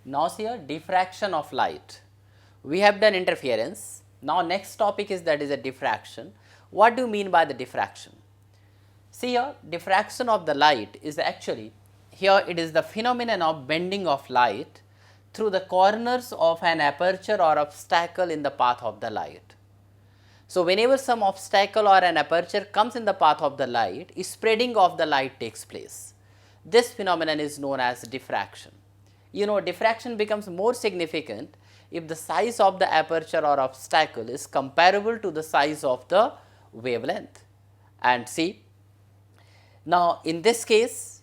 Now see here diffraction of light. We have done interference. Now next topic is that is a diffraction. What do you mean by the diffraction? See here diffraction of the light is actually, here it is the phenomenon of bending of light through the corners of an aperture or obstacle in the path of the light. So whenever some obstacle or an aperture comes in the path of the light, spreading of the light takes place. This phenomenon is known as diffraction. You know, diffraction becomes more significant if the size of the aperture or obstacle is comparable to the size of the wavelength. And see, now in this case,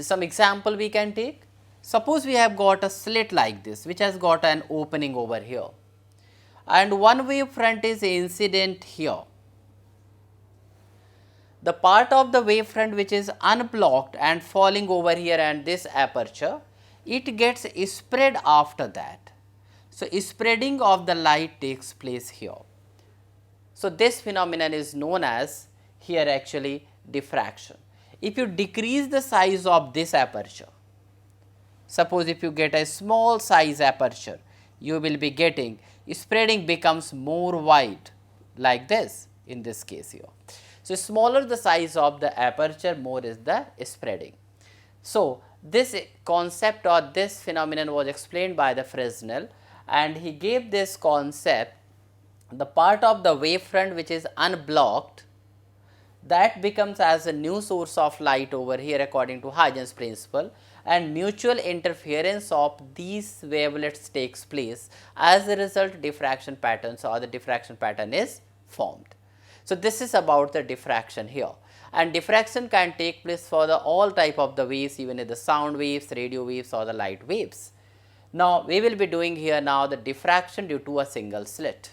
some example we can take. Suppose we have got a slit like this, which has got an opening over here, and one wave front is incident here. The part of the wave front which is unblocked and falling over here and this aperture, it gets spread after that. So, spreading of the light takes place here. So, this phenomenon is known as here actually diffraction. If you decrease the size of this aperture, suppose if you get a small size aperture, you will be getting spreading becomes more wide like this in this case here. So, smaller the size of the aperture, more is the spreading. So, this concept or this phenomenon was explained by the Fresnel, and he gave this concept, the part of the wavefront which is unblocked, that becomes as a new source of light over here according to Huygens principle, and mutual interference of these wavelets takes place. As a result, diffraction patterns or the diffraction pattern is formed. So, this is about the diffraction here, and diffraction can take place for the all type of the waves, even in the sound waves, radio waves or the light waves. Now, we will be doing here now the diffraction due to a single slit.